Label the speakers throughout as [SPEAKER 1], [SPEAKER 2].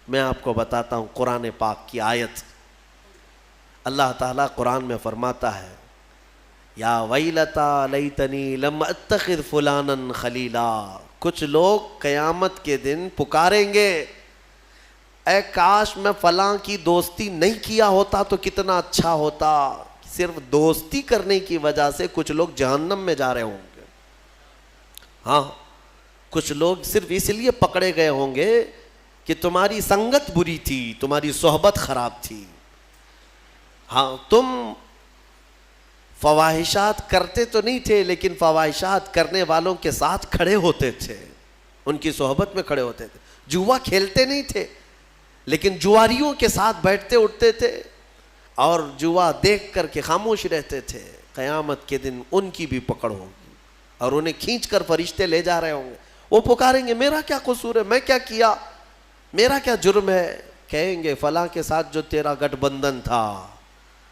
[SPEAKER 1] میں آپ کو بتاتا ہوں قرآن پاک کی آیت. اللہ تعالیٰ قرآن میں فرماتا ہے یا ویلتا لیتنی لم اتخذ فلانا خلیلا. کچھ لوگ قیامت کے دن پکاریں گے اے کاش میں فلاں کی دوستی نہیں کیا ہوتا تو کتنا اچھا ہوتا. صرف دوستی کرنے کی وجہ سے کچھ لوگ جہنم میں جا رہے ہوں گے. ہاں کچھ لوگ صرف اس لیے پکڑے گئے ہوں گے کہ تمہاری سنگت بری تھی, تمہاری صحبت خراب تھی. ہاں تم فواہشات کرتے تو نہیں تھے لیکن فواہشات کرنے والوں کے ساتھ کھڑے ہوتے تھے, ان کی صحبت میں کھڑے ہوتے تھے. جوا کھیلتے نہیں تھے لیکن جواریوں کے ساتھ بیٹھتے اٹھتے تھے اور جوا دیکھ کر کے خاموش رہتے تھے. قیامت کے دن ان کی بھی پکڑ ہوگی اور انہیں کھینچ کر فرشتے لے جا رہے ہوں گے. وہ پکاریں گے میرا کیا قصور ہے, میں کیا کیا, میرا کیا جرم ہے. کہیں گے فلاں کے ساتھ جو تیرا گٹھ بندھن تھا,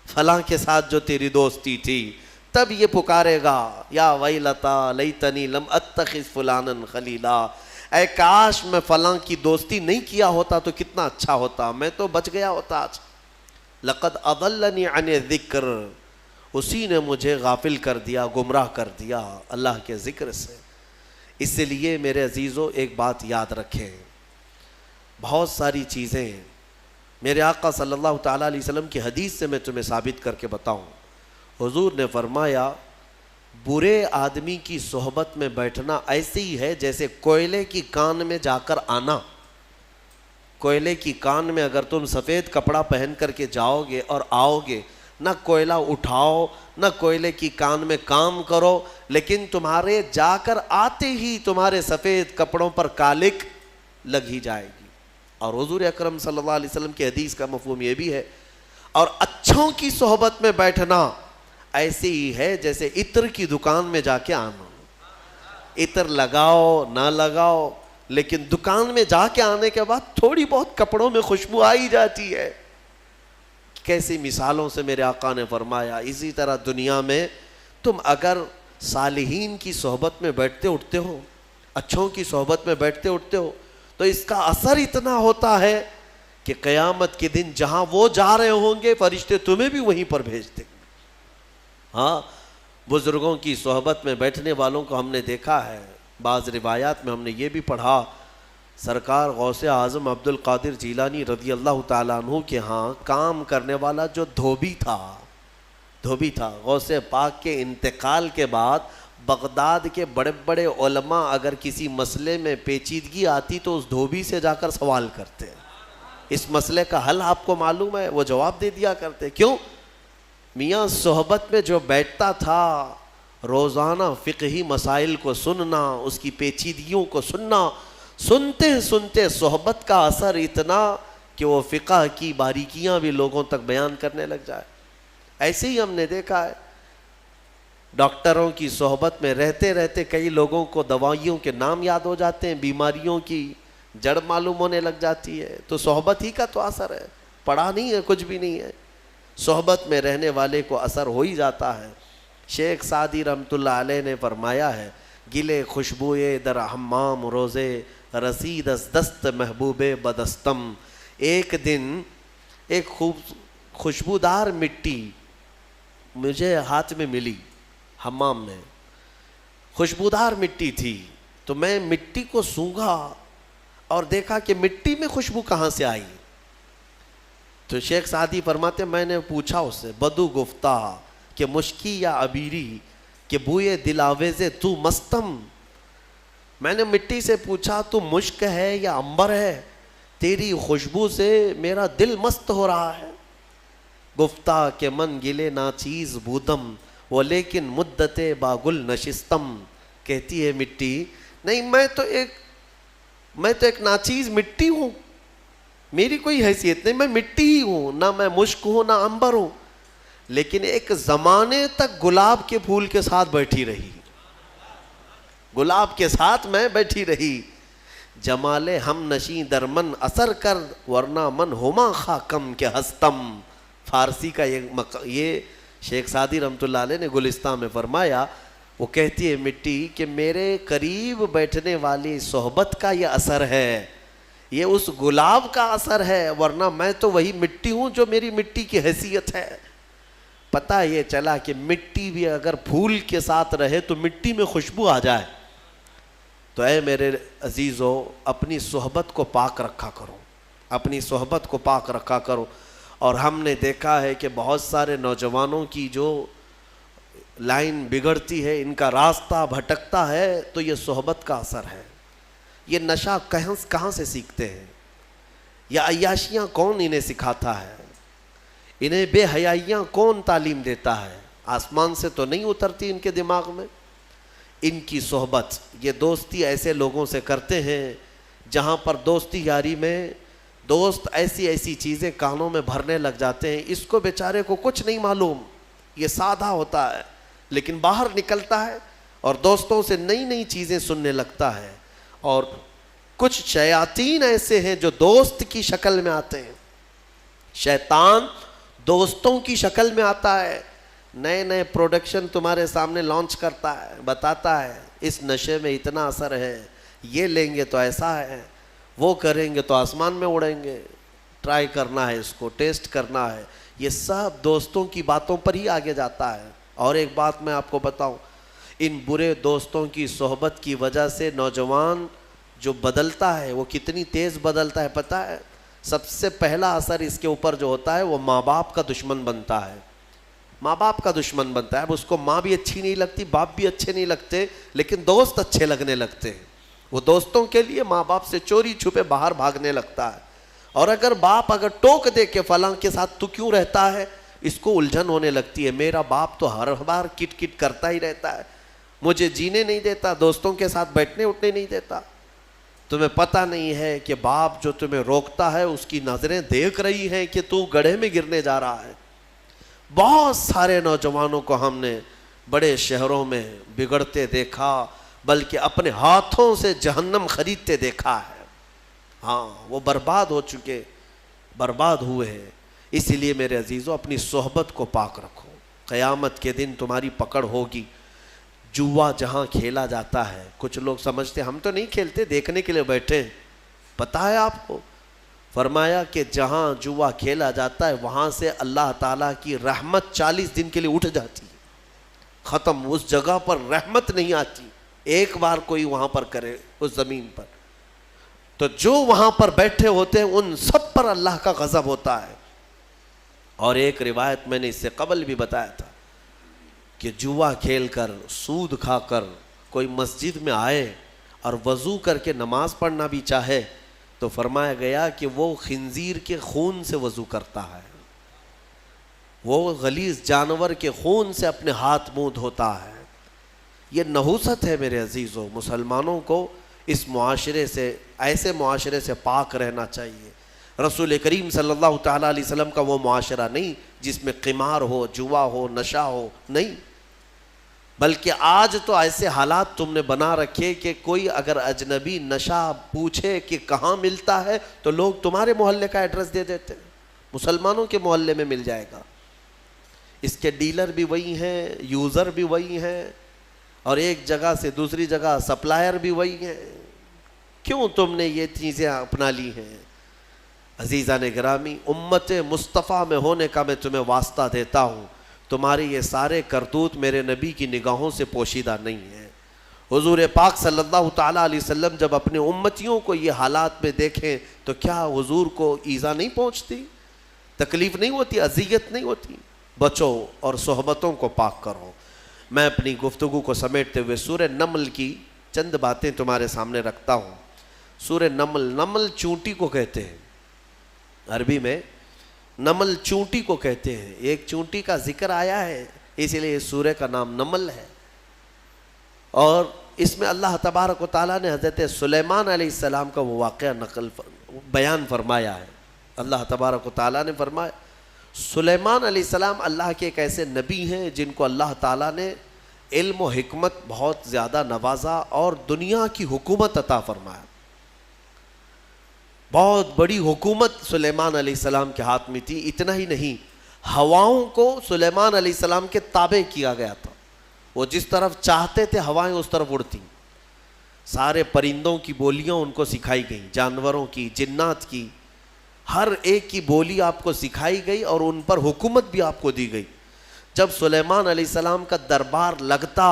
[SPEAKER 1] فلاں کے ساتھ جو تیری دوستی تھی. تب یہ پکارے گا یا ویلتا لیتنی لم اتخذ فلانا خلیلا. اے کاش میں فلاں کی دوستی نہیں کیا ہوتا تو کتنا اچھا ہوتا, میں تو بچ گیا ہوتا آج. لقد اضلنی عن الذکر, اسی نے مجھے غافل کر دیا, گمراہ کر دیا اللہ کے ذکر سے. اس لیے میرے عزیزو ایک بات یاد رکھیں, بہت ساری چیزیں میرے آقا صلی اللہ تعالیٰ علیہ وسلم کی حدیث سے میں تمہیں ثابت کر کے بتاؤں. حضور نے فرمایا برے آدمی کی صحبت میں بیٹھنا ایسے ہی ہے جیسے کوئلے کی کان میں جا کر آنا. کوئلے کی کان میں اگر تم سفید کپڑا پہن کر کے جاؤ گے اور آؤ گے, نہ کوئلہ اٹھاؤ نہ کوئلے کی کان میں کام کرو, لیکن تمہارے جا کر آتے ہی تمہارے سفید کپڑوں پر کالک لگ ہی جائے گی. اور حضور اکرم صلی اللہ علیہ وسلم کی حدیث کا مفہوم یہ بھی ہے. اور اچھوں کی صحبت میں بیٹھنا ایسے ہی ہے جیسے عطر کی دکان میں جا کے آنا. عطر لگاؤ نہ لگاؤ لیکن دکان میں جا کے آنے کے بعد تھوڑی بہت کپڑوں میں خوشبو آئی جاتی ہے. کیسی مثالوں سے میرے آقا نے فرمایا. اسی طرح دنیا میں تم اگر صالحین کی صحبت میں بیٹھتے اٹھتے ہو, اچھوں کی صحبت میں بیٹھتے اٹھتے ہو, تو اس کا اثر اتنا ہوتا ہے کہ قیامت کے دن جہاں وہ جا رہے ہوں گے فرشتے تمہیں بھی وہیں پر بھیج دیں گے. ہاں بزرگوں کی صحبت میں بیٹھنے والوں کو ہم نے دیکھا ہے. بعض روایات میں ہم نے یہ بھی پڑھا سرکار غوث اعظم عبد القادر جیلانی رضی اللہ تعالیٰ عنہ کے ہاں کام کرنے والا جو دھوبی تھا غوث پاک کے انتقال کے بعد بغداد کے بڑے بڑے علماء اگر کسی مسئلے میں پیچیدگی آتی تو اس دھوبی سے جا کر سوال کرتے, اس مسئلے کا حل آپ کو معلوم ہے, وہ جواب دے دیا کرتے. کیوں؟ میاں صحبت میں جو بیٹھتا تھا روزانہ فقہی مسائل کو سننا, اس کی پیچیدگیوں کو سننا, سنتے سنتے صحبت کا اثر اتنا کہ وہ فقہ کی باریکیاں بھی لوگوں تک بیان کرنے لگ جائے. ایسے ہی ہم نے دیکھا ہے ڈاکٹروں کی صحبت میں رہتے رہتے کئی لوگوں کو دوائیوں کے نام یاد ہو جاتے ہیں, بیماریوں کی جڑ معلوم ہونے لگ جاتی ہے. تو صحبت ہی کا تو اثر ہے, پڑھا نہیں ہے, کچھ بھی نہیں ہے. صحبت میں رہنے والے کو اثر ہو ہی جاتا ہے. شیخ سعدی رحمۃ اللہ علیہ نے فرمایا ہے گلے خوشبوئے در حمام روزے رسید از دست محبوب بدستم. ایک دن ایک خوشبودار مٹی مجھے ہاتھ میں ملی, حمام میں خوشبودار مٹی تھی, تو میں مٹی کو سونگھا اور دیکھا کہ مٹی میں خوشبو کہاں سے آئی. تو شیخ سعدی فرماتے میں نے پوچھا اس سے بدو گفتہ کہ مشکی یا عبیری کہ بوئے دل آویز تو مستم. میں نے مٹی سے پوچھا تو مشک ہے یا عنبر ہے, تیری خوشبو سے میرا دل مست ہو رہا ہے. گفتہ کہ من گلے ناچیز بودم وہ لیکن مدت باگل نشستم. کہتی ہے مٹی نہیں میں تو ایک ناچیز مٹی ہوں, میری کوئی حیثیت نہیں, میں مٹی ہی ہوں, نہ میں مشک ہوں نہ عنبر ہوں, لیکن ایک زمانے تک گلاب کے پھول کے ساتھ بیٹھی رہی, گلاب کے ساتھ میں بیٹھی رہی. جمال ہم نشیں در من اثر کر ورنہ من ہما خاکم کے ہستم. فارسی کا یہ شیخ سعدی رحمۃ اللہ علیہ نے گلستان میں فرمایا. وہ کہتی ہے مٹی کہ میرے قریب بیٹھنے والی صحبت کا یہ اثر ہے یہ اس گلاب کا اثر ہے، ورنہ میں تو وہی مٹی ہوں جو میری مٹی کی حیثیت ہے۔ پتہ یہ چلا کہ مٹی بھی اگر پھول کے ساتھ رہے تو مٹی میں خوشبو آ جائے۔ تو اے میرے عزیزو، اپنی صحبت کو پاک رکھا کرو، اپنی صحبت کو پاک رکھا کرو۔ اور ہم نے دیکھا ہے کہ بہت سارے نوجوانوں کی جو لائن بگڑتی ہے، ان کا راستہ بھٹکتا ہے، تو یہ صحبت کا اثر ہے۔ یہ نشہ کہاں سے سیکھتے ہیں؟ یا عیاشیاں کون انہیں سکھاتا ہے؟ انہیں بے حیائیاں کون تعلیم دیتا ہے؟ آسمان سے تو نہیں اترتی ان کے دماغ میں۔ ان کی صحبت، یہ دوستی ایسے لوگوں سے کرتے ہیں جہاں پر دوستی یاری میں دوست ایسی چیزیں کانوں میں بھرنے لگ جاتے ہیں، اس کو بیچارے کو کچھ نہیں معلوم، یہ سادہ ہوتا ہے، لیکن باہر نکلتا ہے اور دوستوں سے نئی چیزیں سننے لگتا ہے۔ اور کچھ شیاطین ایسے ہیں جو دوست کی شکل میں آتے ہیں، شیطان دوستوں کی شکل میں آتا ہے، نئے پروڈکشن تمہارے سامنے لانچ کرتا ہے، بتاتا ہے اس نشے میں اتنا اثر ہے، یہ لیں گے تو ایسا ہے، وہ کریں گے تو آسمان میں اڑیں گے، ٹرائی کرنا ہے، اس کو ٹیسٹ کرنا ہے۔ یہ سب دوستوں کی باتوں پر ہی آگے جاتا ہے۔ اور ایک بات میں آپ کو بتاؤں، ان برے دوستوں کی صحبت کی وجہ سے نوجوان جو بدلتا ہے وہ کتنی تیز بدلتا ہے پتہ ہے؟ سب سے پہلا اثر اس کے اوپر جو ہوتا ہے وہ ماں باپ کا دشمن بنتا ہے، ماں باپ کا دشمن بنتا ہے۔ اب اس کو ماں بھی اچھی نہیں لگتی، باپ بھی اچھے نہیں لگتے، لیکن دوست اچھے لگنے لگتے ہیں۔ وہ دوستوں کے لیے ماں باپ سے چوری چھپے باہر بھاگنے لگتا ہے۔ اور اگر باپ ٹوک دے کہ فلاں کے ساتھ تو کیوں رہتا ہے، اس کو الجھن ہونے لگتی ہے، میرا باپ تو ہر بار کٹ کٹ کرتا ہی رہتا ہے، مجھے جینے نہیں دیتا، دوستوں کے ساتھ بیٹھنے اٹھنے نہیں دیتا۔ تمہیں پتہ نہیں ہے کہ باپ جو تمہیں روکتا ہے اس کی نظریں دیکھ رہی ہیں کہ تو گڑھے میں گرنے جا رہا ہے۔ بہت سارے نوجوانوں کو ہم نے بڑے شہروں میں بگڑتے دیکھا، بلکہ اپنے ہاتھوں سے جہنم خریدتے دیکھا ہے۔ ہاں، وہ برباد ہو چکے، برباد ہوئے ہیں۔ اسی لیے میرے عزیزو، اپنی صحبت کو پاک رکھو، قیامت کے دن تمہاری پکڑ ہوگی۔ جوا جہاں کھیلا جاتا ہے، کچھ لوگ سمجھتے ہم تو نہیں کھیلتے، دیکھنے کے لیے بیٹھے ہیں۔ پتہ ہے آپ کو، فرمایا کہ جہاں جوا کھیلا جاتا ہے وہاں سے اللہ تعالیٰ کی رحمت 40 دن کے لیے اٹھ جاتی ہے، ختم، اس جگہ پر رحمت نہیں آتی۔ ایک بار کوئی وہاں پر کرے اس زمین پر، تو جو وہاں پر بیٹھے ہوتے ہیں ان سب پر اللہ کا غضب ہوتا ہے۔ اور ایک روایت میں نے اس سے قبل بھی بتایا تھا کہ جوا کھیل کر، سود کھا کر کوئی مسجد میں آئے اور وضو کر کے نماز پڑھنا بھی چاہے تو فرمایا گیا کہ وہ خنزیر کے خون سے وضو کرتا ہے، وہ غلیظ جانور کے خون سے اپنے ہاتھ منہ دھوتا ہے۔ یہ نحوست ہے میرے عزیزو۔ مسلمانوں کو اس معاشرے سے، ایسے معاشرے سے پاک رہنا چاہیے۔ رسول کریم صلی اللہ تعالیٰ علیہ وسلم کا وہ معاشرہ نہیں جس میں قمار ہو، جوا ہو، نشہ ہو، نہیں، بلکہ آج تو ایسے حالات تم نے بنا رکھے کہ کوئی اگر اجنبی نشہ پوچھے کہ کہاں ملتا ہے تو لوگ تمہارے محلے کا ایڈریس دے دیتے ہیں، مسلمانوں کے محلے میں مل جائے گا۔ اس کے ڈیلر بھی وہی ہیں، یوزر بھی وہی ہیں، اور ایک جگہ سے دوسری جگہ سپلائر بھی وہی ہیں۔ کیوں تم نے یہ چیزیں اپنا لی ہیں؟ عزیزان گرامی، امت مصطفیٰ میں ہونے کا میں تمہیں واسطہ دیتا ہوں، تمہارے یہ سارے کرتوت میرے نبی کی نگاہوں سے پوشیدہ نہیں ہیں۔ حضور پاک صلی اللہ تعالیٰ علیہ وسلم جب اپنے امتیوں کو یہ حالات میں دیکھیں تو کیا حضور کو ایذا نہیں پہنچتی، تکلیف نہیں ہوتی، اذیت نہیں ہوتی؟ بچو اور صحبتوں کو پاک کرو۔ میں اپنی گفتگو کو سمیٹتے ہوئے سورہ نمل کی چند باتیں تمہارے سامنے رکھتا ہوں۔ سورہ نمل، نمل چونٹی کو کہتے ہیں، عربی میں نمل چونٹی کو کہتے ہیں۔ ایک چونٹی کا ذکر آیا ہے، اسی لیے اس سورہ کا نام نمل ہے۔ اور اس میں اللہ تبارک و تعالیٰ نے حضرت سلیمان علیہ السلام کا وہ واقعہ بیان فرمایا ہے۔ اللہ تبارک و تعالیٰ نے فرمایا، سلیمان علیہ السلام اللہ کے ایک ایسے نبی ہیں جن کو اللہ تعالیٰ نے علم و حکمت بہت زیادہ نوازا اور دنیا کی حکومت عطا فرمایا۔ بہت بڑی حکومت سلیمان علیہ السلام کے ہاتھ میں تھی۔ اتنا ہی نہیں، ہواؤں کو سلیمان علیہ السلام کے تابع کیا گیا تھا، وہ جس طرف چاہتے تھے ہوائیں اس طرف اڑتی۔ سارے پرندوں کی بولیاں ان کو سکھائی گئیں، جانوروں کی، جنات کی، ہر ایک کی بولی آپ کو سکھائی گئی اور ان پر حکومت بھی آپ کو دی گئی۔ جب سلیمان علیہ السلام کا دربار لگتا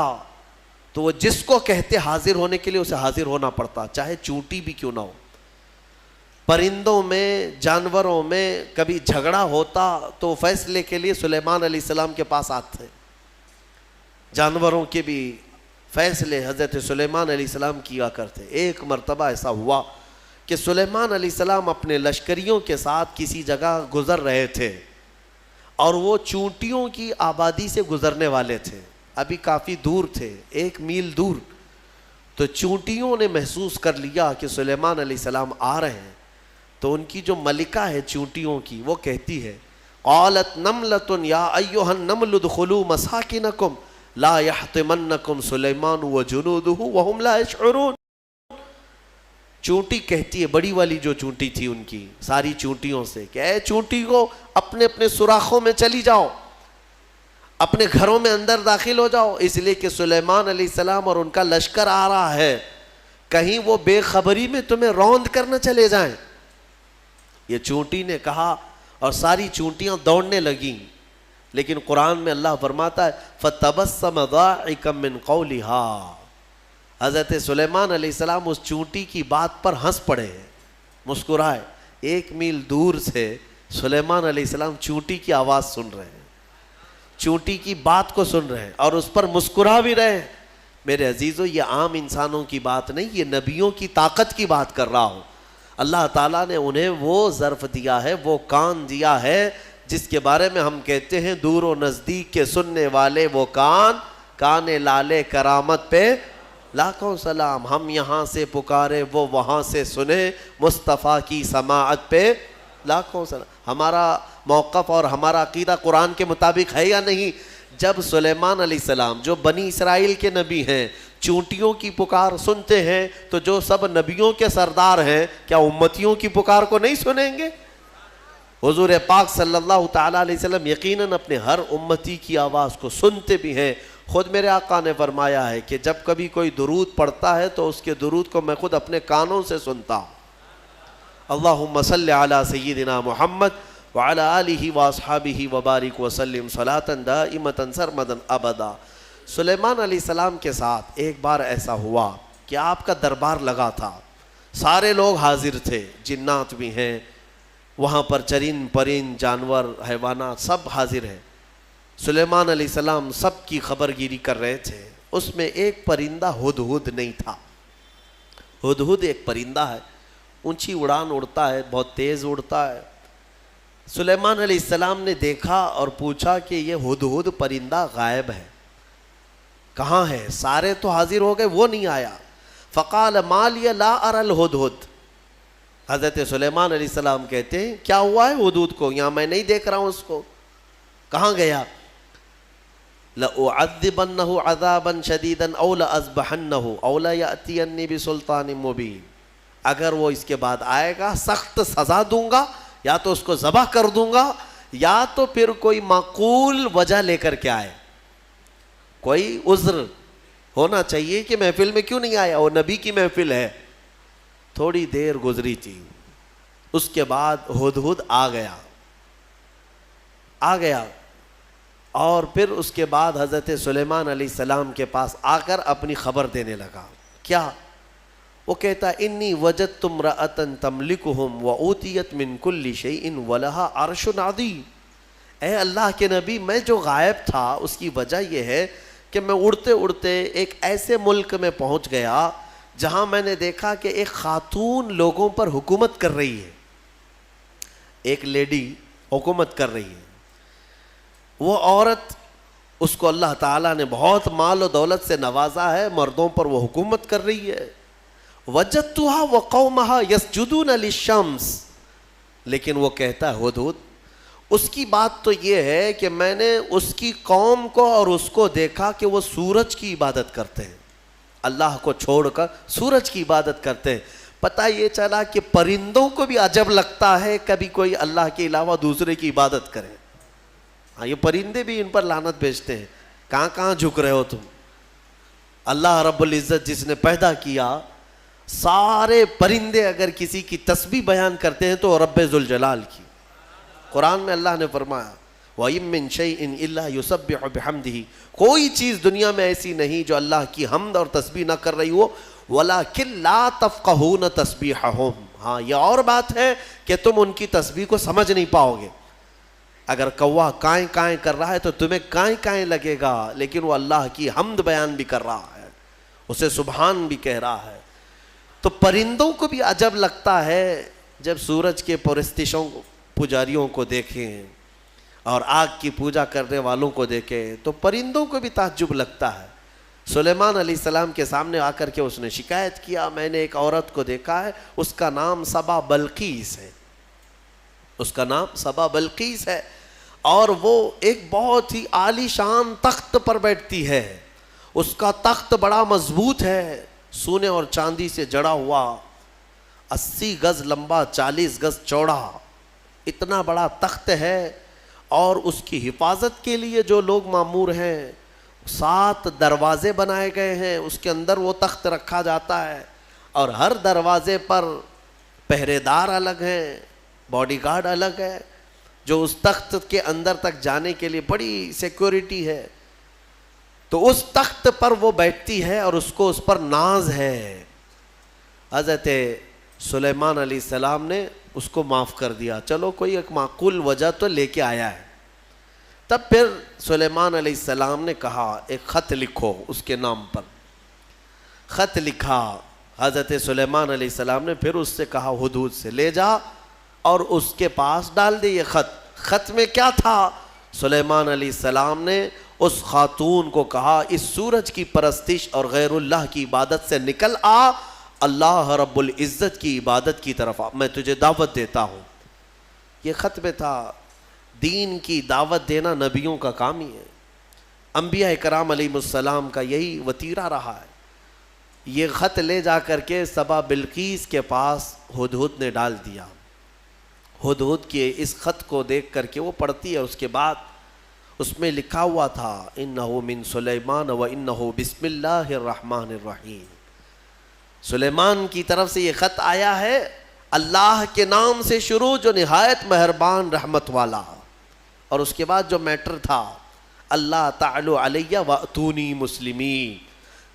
[SPEAKER 1] تو وہ جس کو کہتے حاضر ہونے کے لیے اسے حاضر ہونا پڑتا، چاہے چونٹی بھی کیوں نہ ہو۔ پرندوں میں، جانوروں میں کبھی جھگڑا ہوتا تو فیصلے کے لیے سلیمان علیہ السلام کے پاس آتے۔ جانوروں کے بھی فیصلے حضرت سلیمان علیہ السلام کیا کرتے۔ ایک مرتبہ ایسا ہوا کہ سلیمان علیہ السلام اپنے لشکریوں کے ساتھ کسی جگہ گزر رہے تھے اور وہ چونٹیوں کی آبادی سے گزرنے والے تھے، ابھی کافی دور تھے، 1 میل دور۔ تو چونٹیوں نے محسوس کر لیا کہ سلیمان علیہ السلام آ رہے ہیں، تو ان کی جو ملکہ ہے چونٹیوں کی، وہ کہتی ہے قالت نملۃ یا ایھا النمل ادخلوا مساکنکم لا یحطمنکم سلیمان وجنودہ وہم لا یشعرون۔ چونٹی کہتی ہے، بڑی والی جو چونٹی تھی ان کی ساری چونٹیوں سے، کہ اے چونٹی کو اپنے اپنے سوراخوں میں چلی جاؤ، اپنے گھروں میں اندر داخل ہو جاؤ، اس لیے کہ سلیمان علیہ السلام اور ان کا لشکر آ رہا ہے، کہیں وہ بے خبری میں تمہیں روند کرنا چلے جائیں۔ یہ چونٹی نے کہا اور ساری چونٹیاں دوڑنے لگیں، لیکن قرآن میں اللہ فرماتا ہے فَتَبَسَّمَ ضَاحِكًا مِّن قَوْلِهَا، حضرت سلیمان علیہ السلام اس چونٹی کی بات پر ہنس پڑے، مسکرائے۔ 1 میل دور سے سلیمان علیہ السلام چونٹی کی آواز سن رہے ہیں، چونٹی کی بات کو سن رہے ہیں اور اس پر مسکرا بھی رہے ہیں۔ میرے عزیزو، یہ عام انسانوں کی بات نہیں، یہ نبیوں کی طاقت کی بات کر رہا ہوں۔ اللہ تعالیٰ نے انہیں وہ ظرف دیا ہے، وہ کان دیا ہے، جس کے بارے میں ہم کہتے ہیں دور و نزدیک کے سننے والے وہ کان لالے کرامت پہ لاکھوں سلام۔ ہم یہاں سے پکارے وہ وہاں سے سنے، مصطفیٰ کی سماعت پہ لاکھوں سلام۔ ہمارا موقف اور ہمارا عقیدہ قرآن کے مطابق ہے یا نہیں؟ جب سلیمان علیہ السلام جو بنی اسرائیل کے نبی ہیں چونٹیوں کی پکار سنتے ہیں، تو جو سب نبیوں کے سردار ہیں کیا امتیوں کی پکار کو نہیں سنیں گے؟ حضور پاک صلی اللہ تعالیٰ علیہ وسلم یقیناً اپنے ہر امتی کی آواز کو سنتے بھی ہیں۔ خود میرے آقا نے فرمایا ہے کہ جب کبھی کوئی درود پڑھتا ہے تو اس کے درود کو میں خود اپنے کانوں سے سنتا ہوں۔ اللہم صلی علی سیدنا محمد وعلی آلہ واصحابہ وبارک وسلم صلاۃ دائمۃ سرمدا ابدا۔ سلیمان علیہ السلام کے ساتھ ایک بار ایسا ہوا کہ آپ کا دربار لگا تھا، سارے لوگ حاضر تھے، جنات بھی ہیں وہاں پر، چرند پرند جانور حیوانات سب حاضر ہیں۔ سلیمان علیہ السلام سب کی خبر گیری کر رہے تھے۔ اس میں ایک پرندہ ہدہد نہیں تھا۔ ہدہد ایک پرندہ ہے، اونچی اڑان اڑتا ہے، بہت تیز اڑتا ہے۔ سلیمان علیہ السلام نے دیکھا اور پوچھا کہ یہ ہدہد پرندہ غائب ہے، کہاں ہے؟ سارے تو حاضر ہو گئے، وہ نہیں آیا۔ فقال ما لی لا اری الہدہد۔ حضرت سلیمان علیہ السلام کہتے ہیں کیا ہوا ہے ہدہد کو؟ یہاں میں نہیں دیکھ رہا ہوں اس کو، کہاں گیا؟ لَأُعَذِّبَنَّهُ عَذَابًا شَدِيدًا أَوْ لَأَذْبَحَنَّهُ أَوْ لَيَأْتِيَنِّي بِسُلْطَانٍ مُبِينٍ۔ اگر وہ اس کے بعد آئے گا سخت سزا دوں گا، یا تو اس کو ذبح کر دوں گا، یا تو پھر کوئی معقول وجہ لے کر کے آئے، کوئی عذر ہونا چاہیے کہ محفل میں کیوں نہیں آیا، وہ نبی کی محفل ہے۔ تھوڑی دیر گزری تھی، اس کے بعد ہدہد آ گیا اور پھر اس کے بعد حضرت سلیمان علیہ السلام کے پاس آ کر اپنی خبر دینے لگا۔ کیا؟ وہ کہتا انی وجدت امرأة تملکہم وأوتیت من کل شیء ولہا عرش عظیم۔ اے اللہ کے نبی، میں جو غائب تھا اس کی وجہ یہ ہے کہ میں اڑتے اڑتے ایک ایسے ملک میں پہنچ گیا جہاں میں نے دیکھا کہ ایک خاتون لوگوں پر حکومت کر رہی ہے، ایک لیڈی حکومت کر رہی ہے۔ وہ عورت، اس کو اللہ تعالیٰ نے بہت مال و دولت سے نوازا ہے، مردوں پر وہ حکومت کر رہی ہے۔ وجدتها وقومها يسجدون للشمس۔ لیکن وہ کہتا ہے ہدہد، اس کی بات تو یہ ہے کہ میں نے اس کی قوم کو اور اس کو دیکھا کہ وہ سورج کی عبادت کرتے ہیں، اللہ کو چھوڑ کر سورج کی عبادت کرتے ہیں۔ پتہ یہ چلا کہ پرندوں کو بھی عجب لگتا ہے کبھی کوئی اللہ کے علاوہ دوسرے کی عبادت کرے۔ ہاں، یہ پرندے بھی ان پر لعنت بھیجتے ہیں، کہاں کہاں جھک رہے ہو تم، اللہ رب العزت جس نے پیدا کیا، سارے پرندے اگر کسی کی تسبیح بیان کرتے ہیں تو رب ذوالجلال کی. قرآن میں اللہ نے فرمایا وَإِن مِّن شَيْءٍ إِلَّا يُسَبِّحُ بِحَمْدِهِ، کوئی چیز دنیا میں ایسی نہیں جو اللہ کی حمد اور تسبیح نہ کر رہی ہو. وَلَكِن لَا تَفْقَهُونَ تَسْبِيحَهُمْ، ہاں یہ اور بات ہے کہ تم ان کی تسبیح کو سمجھ نہیں پاؤ گے. اگر کوا کائیں کائیں کر رہا ہے تو تمہیں کائیں کائیں لگے گا، لیکن وہ اللہ کی حمد بیان بھی کر رہا ہے، اسے سبحان بھی کہہ رہا ہے. تو پرندوں کو بھی عجب لگتا ہے جب سورج کے پرستشوں پجاریوں کو دیکھیں اور آگ کی پوجا کرنے والوں کو دیکھیں تو پرندوں کو بھی تعجب لگتا ہے. سلیمان علیہ السلام کے سامنے آ کر کے اس نے شکایت کیا، میں نے ایک عورت کو دیکھا ہے، اس کا نام سبا بلقیس ہے، اس کا نام سبا بلقیس ہے، اور وہ ایک بہت ہی عالی شان تخت پر بیٹھتی ہے. اس کا تخت بڑا مضبوط ہے، سونے اور چاندی سے جڑا ہوا، 80 گز لمبا 40 گز چوڑا، اتنا بڑا تخت ہے. اور اس کی حفاظت کے لیے جو لوگ مامور ہیں 7 دروازے بنائے گئے ہیں، اس کے اندر وہ تخت رکھا جاتا ہے، اور ہر دروازے پر پہرے دار الگ ہیں، باڈی گارڈ الگ ہے، جو اس تخت کے اندر تک جانے کے لیے بڑی سیکیورٹی ہے. تو اس تخت پر وہ بیٹھتی ہے اور اس کو اس پر ناز ہے. حضرت سلیمان علیہ السلام نے اس کو معاف کر دیا، چلو کوئی ایک معقول وجہ تو لے کے آیا ہے. تب پھر سلیمان علیہ السلام نے کہا ایک خط لکھو اس کے نام پر. خط لکھا. حضرت سلیمان علیہ السلام نے پھر اس سے کہا ہدہد سے لے جا اور اس کے پاس ڈال دے یہ خط. خط میں کیا تھا؟ سلیمان علیہ السلام نے اس خاتون کو کہا اس سورج کی پرستش اور غیر اللہ کی عبادت سے نکل آ، اللہ رب العزت کی عبادت کی طرف آ، میں تجھے دعوت دیتا ہوں. یہ خط میں تھا. دین کی دعوت دینا نبیوں کا کام ہی ہے، انبیاء کرام علیہ السلام کا یہی وتیرہ رہا ہے. یہ خط لے جا کر کے سبا بلقیس کے پاس ہدہد نے ڈال دیا. ہدہد کے اس خط کو دیکھ کر کے وہ پڑھتی ہے. اس کے بعد اس میں لکھا ہوا تھا انہو من سلیمان و انہو بسم اللہ الرحمن الرحیم. سلیمان کی طرف سے یہ خط آیا ہے، اللہ کے نام سے شروع جو نہایت مہربان رحمت والا. اور اس کے بعد جو میٹر تھا اللہ تعالی علیہ واتونی مسلمین،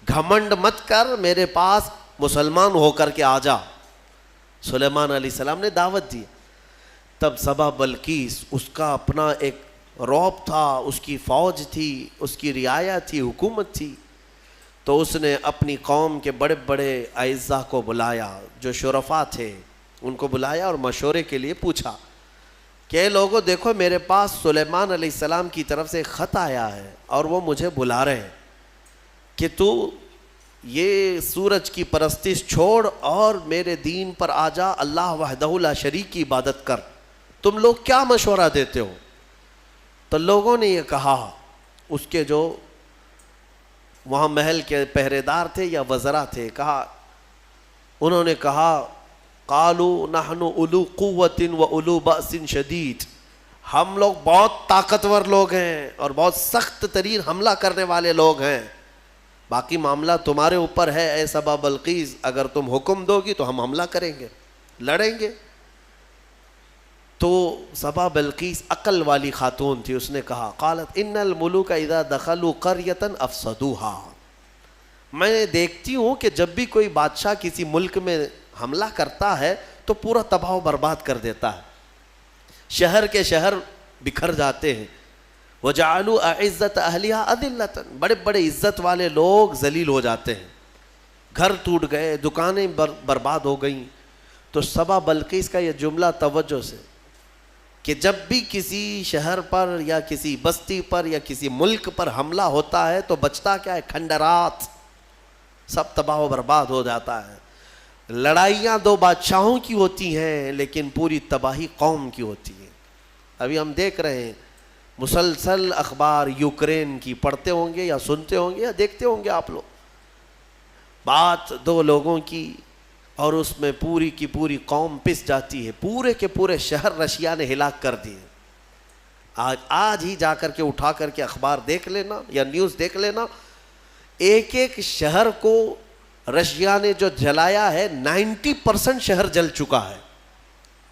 [SPEAKER 1] گھمنڈ مت کر، میرے پاس مسلمان ہو کر کے آ جا. سلیمان علیہ السلام نے دعوت دی. تب سبا بلقیس، اس کا اپنا ایک رعب تھا، اس کی فوج تھی، اس کی رعایا تھی، حکومت تھی. تو اس نے اپنی قوم کے بڑے بڑے اعزاء کو بلایا، جو شرفاء تھے ان کو بلایا اور مشورے کے لیے پوچھا کہ لوگوں دیکھو میرے پاس سلیمان علیہ السلام کی طرف سے خط آیا ہے اور وہ مجھے بلا رہے ہیں کہ تو یہ سورج کی پرستش چھوڑ اور میرے دین پر آ جا، اللہ وحدہ لا شریک کی عبادت کر. تم لوگ کیا مشورہ دیتے ہو؟ تو لوگوں نے یہ کہا، اس کے جو وہاں محل کے پہرے دار تھے یا وزراء تھے، انہوں نے کہا قالوا نحن اولو قوت و اولو بأس شدید، ہم لوگ بہت طاقتور لوگ ہیں اور بہت سخت ترین حملہ کرنے والے لوگ ہیں، باقی معاملہ تمہارے اوپر ہے اے سبا بلقیس، اگر تم حکم دو گی تو ہم حملہ کریں گے، لڑیں گے. تو سبا بلقیس عقل والی خاتون تھی، اس نے کہا قالت ان الملوک اذا دخلوا قریۃ افسدوها، میں دیکھتی ہوں کہ جب بھی کوئی بادشاہ کسی ملک میں حملہ کرتا ہے تو پورا تباہ و برباد کر دیتا ہے، شہر کے شہر بکھر جاتے ہیں. وجعلوا اعزت اہلها اذلۃ، بڑے بڑے عزت والے لوگ ذلیل ہو جاتے ہیں، گھر ٹوٹ گئے، دکانیں برباد ہو گئیں. تو سبا بلقیس کا یہ جملہ توجہ سے کہ جب بھی کسی شہر پر یا کسی بستی پر یا کسی ملک پر حملہ ہوتا ہے تو بچتا کیا ہے؟ کھنڈرات، سب تباہ و برباد ہو جاتا ہے. لڑائیاں 2 بادشاہوں کی ہوتی ہیں لیکن پوری تباہی قوم کی ہوتی ہے. ابھی ہم دیکھ رہے ہیں مسلسل اخبار یوکرین کی پڑھتے ہوں گے یا سنتے ہوں گے یا دیکھتے ہوں گے آپ لوگ. بات 2 لوگوں کی اور اس میں پوری کی پوری قوم پس جاتی ہے، پورے کے پورے شہر رشیا نے ہلاک کر دیے. آج ہی جا کر کے اٹھا کر کے اخبار دیکھ لینا یا نیوز دیکھ لینا، ایک ایک شہر کو رشیا نے جو جلایا ہے 90% شہر جل چکا ہے,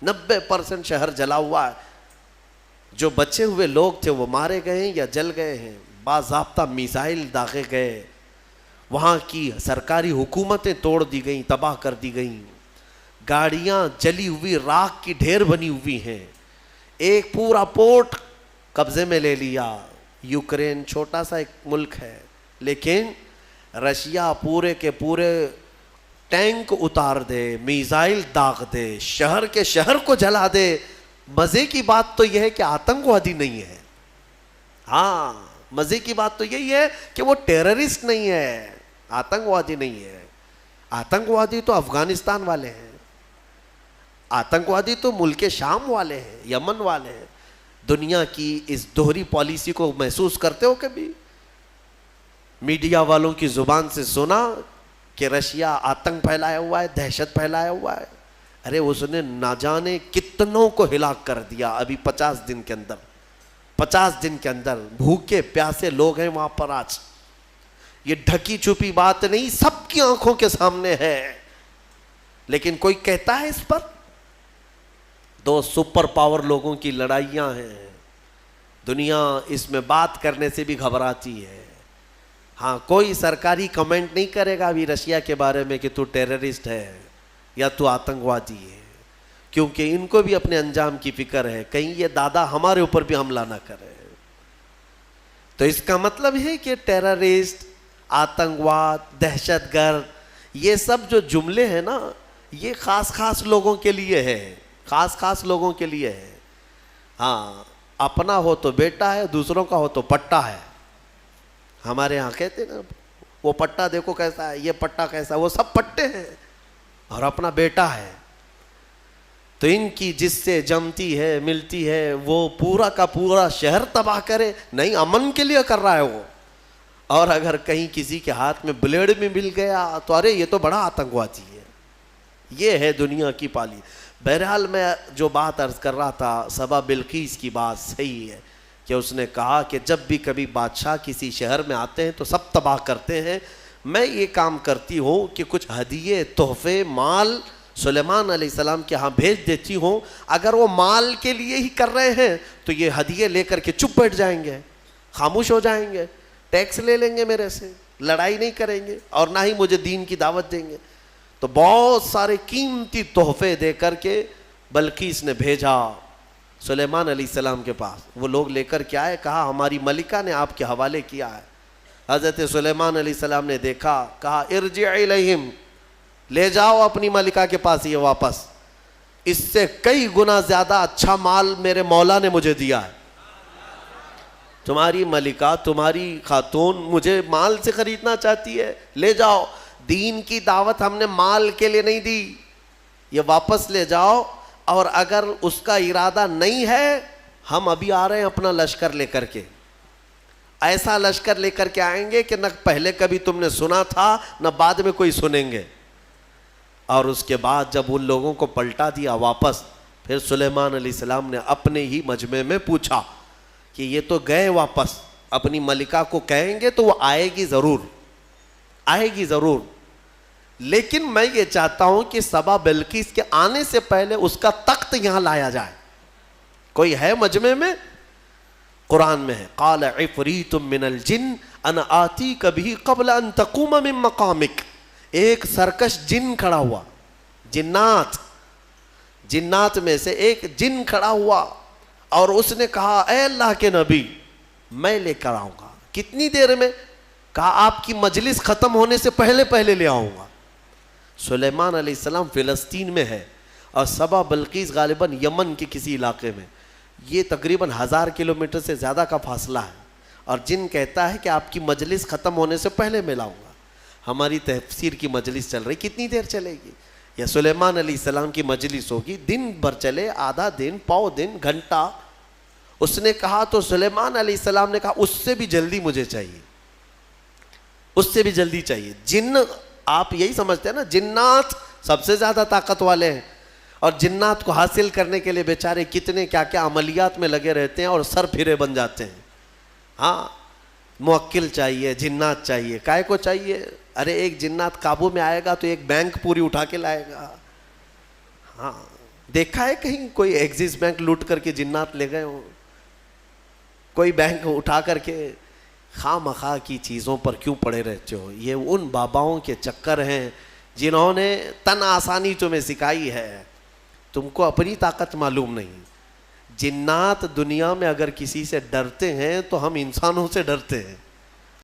[SPEAKER 1] 90% شہر جلا ہوا ہے. جو بچے ہوئے لوگ تھے وہ مارے گئے ہیں یا جل گئے ہیں. باضابطہ میزائل داغے گئے, وہاں کی سرکاری حکومتیں توڑ دی گئیں, تباہ کر دی گئیں, گاڑیاں جلی ہوئی راکھ کی ڈھیر بنی ہوئی ہیں, ایک پورا پورٹ قبضے میں لے لیا. یوکرین چھوٹا سا ایک ملک ہے, لیکن رشیا پورے کے پورے ٹینک اتار دے, میزائل داغ دے, شہر کے شہر کو جلا دے. مزے کی بات تو یہ ہے کہ آتنکوادی نہیں ہے. ہاں, مزے کی بات تو یہی ہے کہ وہ ٹیررسٹ نہیں ہے, آتنکوادی نہیں ہے. آتنکوادی تو افغانستان والے ہیں, آتنکوادی تو ملک شام والے ہیں, یمن والے ہیں. دنیا کی اس دوہری پالیسی کو محسوس کرتے ہو کبھی؟ میڈیا والوں کی زبان سے سنا کہ رشیا آتنک پھیلایا ہوا ہے, دہشت پھیلایا ہوا ہے. ارے اس نے نہ جانے کتنوں کو ہلاک کر دیا ابھی 50 دن کے اندر. 50 دن کے اندر بھوکے پیاسے لوگ ہیں وہاں پر آج. یہ ڈھکی چھپی بات نہیں, سب کی آنکھوں کے سامنے ہے. لیکن کوئی کہتا ہے اس پر؟ دو سپر پاور لوگوں کی لڑائیاں ہیں, دنیا اس میں بات کرنے سے بھی گھبراتی ہے. ہاں, کوئی سرکاری کمنٹ نہیں کرے گا ابھی رشیا کے بارے میں کہ تو ٹیررسٹ ہے یا تو آتنکوادی ہے, کیونکہ ان کو بھی اپنے انجام کی فکر ہے, کہیں یہ دادا ہمارے اوپر بھی حملہ نہ کرے. تو اس کا مطلب ہے کہ ٹیررسٹ, آتنکواد, دہشت گرد, یہ سب جو جملے ہیں نا, یہ خاص خاص لوگوں کے لیے ہے, خاص خاص لوگوں کے لیے ہے. ہاں, اپنا ہو تو بیٹا ہے, دوسروں کا ہو تو پٹا ہے. ہمارے یہاں کہتے ہیں نا, وہ پٹا دیکھو کیسا ہے, یہ پٹا کیسا ہے, وہ سب پٹے ہیں, اور اپنا بیٹا ہے. تو ان کی جس سے جمتی ہے ملتی ہے وہ پورا کا پورا شہر تباہ کرے, نہیں امن کے لیے کر رہا ہے وہ. اور اگر کہیں کسی کے ہاتھ میں بلیڈ بھی مل گیا تو ارے یہ تو بڑا آتنکوادی ہے. یہ ہے دنیا کی پالی. بہرحال میں جو بات عرض کر رہا تھا, سبا بلقیس کی بات صحیح ہے کہ اس نے کہا کہ جب بھی کبھی بادشاہ کسی شہر میں آتے ہیں تو سب تباہ کرتے ہیں. میں یہ کام کرتی ہوں کہ کچھ ہدیے, تحفے, مال سلیمان علیہ السلام کے ہاں بھیج دیتی ہوں. اگر وہ مال کے لیے ہی کر رہے ہیں تو یہ ہدیے لے کر کے چپ بیٹھ جائیں گے, خاموش ہو جائیں گے, ٹیکس لے لیں گے میرے سے, لڑائی نہیں کریں گے, اور نہ ہی مجھے دین کی دعوت دیں گے. تو بہت سارے قیمتی تحفے دے کر کے بلقیس نے بھیجا سلیمان علیہ السلام کے پاس. وہ لوگ لے کر کے آئے, کہا ہماری ملکہ نے آپ کے حوالے کیا ہے. حضرت سلیمان علیہ السلام نے دیکھا, کہا ارجع الیہم, لے جاؤ اپنی ملکہ کے پاس یہ واپس, اس سے کئی گنا زیادہ اچھا مال میرے مولا نے مجھے دیا ہے. تمہاری ملکہ, تمہاری خاتون مجھے مال سے خریدنا چاہتی ہے, لے جاؤ. دین کی دعوت ہم نے مال کے لیے نہیں دی, یہ واپس لے جاؤ. اور اگر اس کا ارادہ نہیں ہے, ہم ابھی آ رہے ہیں اپنا لشکر لے کر کے, ایسا لشکر لے کر کے آئیں گے کہ نہ پہلے کبھی تم نے سنا تھا نہ بعد میں کوئی سنیں گے. اور اس کے بعد جب ان لوگوں کو پلٹا دیا واپس, پھر سلیمان علیہ السلام نے اپنے ہی مجمع میں پوچھا کہ یہ تو گئے واپس, اپنی ملکہ کو کہیں گے تو وہ آئے گی ضرور, آئے گی ضرور, لیکن میں یہ چاہتا ہوں کہ سبا بلقیس کے آنے سے پہلے اس کا تخت یہاں لایا جائے. کوئی ہے مجمع میں؟ قرآن میں ہے, قال عفریت من الجن انا آتیک بہ قبل ان تقوم من مقامک. ایک سرکش جن کھڑا ہوا, جنات میں سے ایک جن کھڑا ہوا, اور اس نے کہا اے اللہ کے نبی میں لے کر آؤں گا. کتنی دیر میں؟ کہا آپ کی مجلس ختم ہونے سے پہلے لے آؤں گا. سلیمان علیہ السلام فلسطین میں ہے اور سبا بلقیس غالباً یمن کے کسی علاقے میں. یہ تقریباً 1000 کلومیٹر سے زیادہ کا فاصلہ ہے, اور جن کہتا ہے کہ آپ کی مجلس ختم ہونے سے پہلے میں لاؤں گا. ہماری تفسیر کی مجلس چل رہی, کتنی دیر چلے گی؟ یا سلیمان علیہ السلام کی مجلس ہوگی, دن بھر چلے, آدھا دن, پاؤ دن, گھنٹہ. اس نے کہا تو سلیمان علیہ السلام نے کہا اس سے بھی جلدی مجھے چاہیے, اس سے بھی جلدی چاہیے. جن آپ یہی سمجھتے ہیں نا, جنات سب سے زیادہ طاقت والے ہیں, اور جنات کو حاصل کرنے کے لیے بیچارے کتنے کیا کیا عملیات میں لگے رہتے ہیں اور سر پھرے بن جاتے ہیں. ہاں, موکل چاہیے, جنات چاہیے. کائے کو چاہیے؟ ارے ایک جنات قابو میں آئے گا تو ایک بینک پوری اٹھا کے لائے گا. ہاں, دیکھا ہے کہیں کوئی ایکسس بینک لوٹ کر کے جنات لے گئے ہوں؟ کوئی بینک اٹھا کر کے. خواہ مخواہ کی چیزوں پر کیوں پڑے رہتے ہو؟ یہ ان باباؤں کے چکر ہیں جنہوں نے تن آسانی تمہیں سکھائی ہے, تم کو اپنی طاقت معلوم نہیں. جنات دنیا میں اگر کسی سے ڈرتے ہیں تو ہم انسانوں سے ڈرتے ہیں.